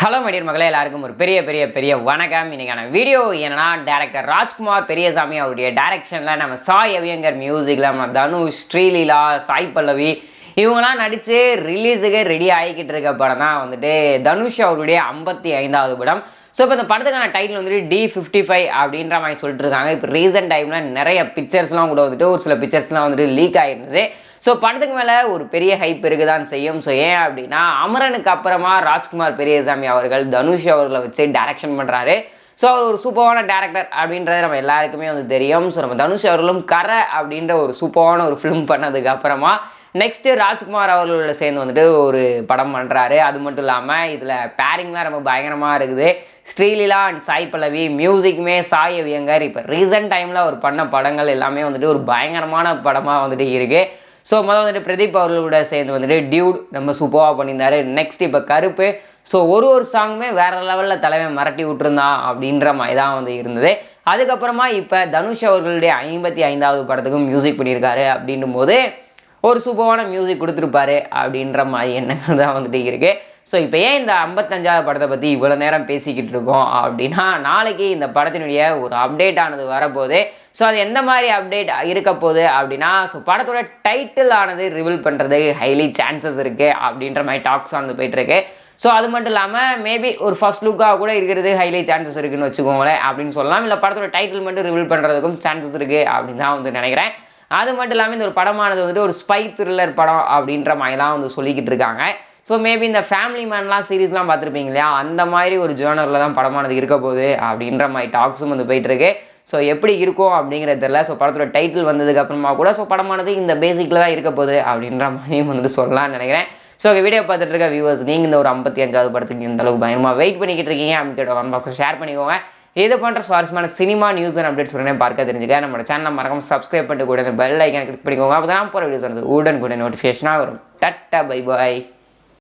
Hello my dear மகளே, எல்லாருக்கும் ஒரு பெரிய வணக்கம். இன்னைக்கான வீடியோ என்னன்னா, டைரக்டர் ராஜ்குமார் பெரியசாமி அவருடைய டைரக்ஷனில் நம்ம சாய் அவியங்கர் மியூசிக்கில் நம்ம தனுஷ், ஸ்ரீலீலா, சாய் பல்லவி இவங்கெல்லாம் நடித்து ரிலீஸுக்கு ரெடி ஆகிக்கிட்டு இருக்க படம் தான் வந்துட்டு தனுஷ் அவருடைய 55வது படம். ஸோ இப்போ இந்த படத்துக்கான டைட்டில் வந்துட்டு D55 அப்படின்ற மாதிரி சொல்லிட்டு இருக்காங்க. இப்போ ரீசெண்ட் டைமில் நிறைய பிக்சர்ஸ்லாம் கூட வந்துட்டு ஒரு சில பிக்சர்ஸ்லாம் வந்துட்டு லீக் ஆகிருந்தது. ஸோ படத்துக்கு மேலே ஒரு பெரிய ஹைப் இருக்குதான் செய்யும். ஸோ ஏன் அப்படின்னா, அமரனுக்கு அப்புறமா ராஜ்குமார் பெரியசாமி அவர்கள் தனுஷ் அவர்களை வச்சு டைரக்ஷன் பண்ணுறாரு. ஸோ அவர் ஒரு சூப்பரான டேரக்டர் அப்படின்றது நம்ம எல்லாருக்குமே வந்து தெரியும். ஸோ நம்ம தனுஷ் அவர்களும் கரை அப்படின்ற ஒரு சூப்பரான ஒரு ஃபிலிம் பண்ணதுக்கு அப்புறமா நெக்ஸ்ட்டு ராஜ்குமார் அவர்களோட சேர்ந்து வந்துட்டு ஒரு படம் பண்ணுறாரு. அது மட்டும் இல்லாமல் இதில் பேரிங்லாம் ரொம்ப பயங்கரமாக இருக்குது. ஸ்ரீலீலா அண்ட் சாய் பல்லவி, மியூசிக்குமே சாய் அவியங்கர். இப்போ ரீசெண்ட் டைமில் அவர் பண்ண படங்கள் எல்லாமே வந்துட்டு ஒரு பயங்கரமான படமாக வந்துட்டு இருக்குது. ஸோ முதல் வந்துட்டு பிரதீப் அவர்களோட சேர்ந்து வந்துட்டு டியூட் ரொம்ப சூப்பராக பண்ணியிருந்தாரு. நெக்ஸ்ட் இப்போ கருப்பு. ஸோ ஒரு சாங்குமே வேறு லெவலில் தலைவன் மிரட்டி விட்டுருந்தான் அப்படின்ற மாதிரி தான் வந்து இருந்தது. அதுக்கப்புறமா இப்போ தனுஷ் அவர்களுடைய 55வது படத்துக்கும் மியூசிக் பண்ணியிருக்காரு. அப்படின்னும் போது ஒரு சூப்பரான மியூசிக் கொடுத்துருப்பாரு அப்படின்ற மாதிரி எண்ணங்கள் தான் வந்துட்டு இருக்குது. ஸோ இப்போ ஏன் இந்த 55வது படத்தை பற்றி இவ்வளோ நேரம் பேசிக்கிட்டு இருக்கோம் அப்படின்னா, நாளைக்கு இந்த படத்தினுடைய ஒரு அப்டேட் ஆனது வரப்போகுது. ஸோ அது எந்த மாதிரி அப்டேட் இருக்க போகுது அப்படின்னா, ஸோ படத்தோட டைட்டில் ஆனது ரிவீல் பண்ணுறது ஹைலி சான்சஸ் இருக்குது அப்படின்ற மாதிரி டாக்ஸ் ஆனது போயிட்டுருக்கு. ஸோ அது மட்டும் இல்லாமல் மேபி ஒரு ஃபர்ஸ்ட் லுக்காக கூட இருக்கிறது ஹைலி சான்சஸ் இருக்குதுன்னு வச்சுக்கோங்களேன் அப்படின்னு சொல்லலாம். இல்லை படத்தோட டைட்டில் மட்டும் ரிவீல் பண்ணுறதுக்கும் சான்சஸ் இருக்குது அப்படின்னு தான் வந்து நினைக்கிறேன். அது மட்டும் இல்லாமல் இந்த ஒரு படமானது வந்துட்டு ஒரு ஸ்பை த்ரில்லர் படம் அப்படின்ற மாதிரிலாம் வந்து சொல்லிக்கிட்டு இருக்காங்க. ஸோ மேபி இந்த ஃபேமிலி மேன்லாம் சீரீஸ்லாம் பார்த்துருப்பீங்க இல்லையா, அந்த மாதிரி ஒரு ஜேர்னரில் தான் படமானது இருக்க போகுது அப்படின்ற மாதிரி டாக்ஸும் வந்து போயிட்டுருக்கு. ஸோ எப்படி இருக்கும் அப்படிங்கிறது தெரியல. ஸோ படத்தோட டைட்டில் வந்ததுக்கு அப்புறமா கூட ஸோ படமானது இந்த பேசிக்கில் தான் இருக்க போகுது அப்படின்ற மாதிரியும் வந்துட்டு சொல்லலாம்னு நினைக்கிறேன். ஸோ வீடியோ பார்த்துட்டு இருக்க வியூவர்ஸ், நீங்கள் இந்த ஒரு 55வது படத்துக்கு இந்த அளவுக்கு பயங்கரமாக வெயிட் பண்ணிக்கிட்டு இருக்கீங்க அப்படின்னு கமெண்ட் பாக்ஸில் ஷேர் பண்ணிக்கோங்க. இது போன்ற சுவாரஸ்யமான சினிமா நியூஸ் அண்ட் அப்டேட்ஸ் உடனே பார்க்க தெரிஞ்சுக்க நம்மளோட சேனலை மறக்காம சப்ஸ்கிரைப் பண்ணிட்டு கூட பெல் ஐக்கான் கிளிக் பண்ணிக்கோங்க. அப்போ தான் போகிற வீடியோஸ் வந்து உடனுக்குடன் நோட்டிஃபிகேஷனாக வரும். Ta-ta bye bye.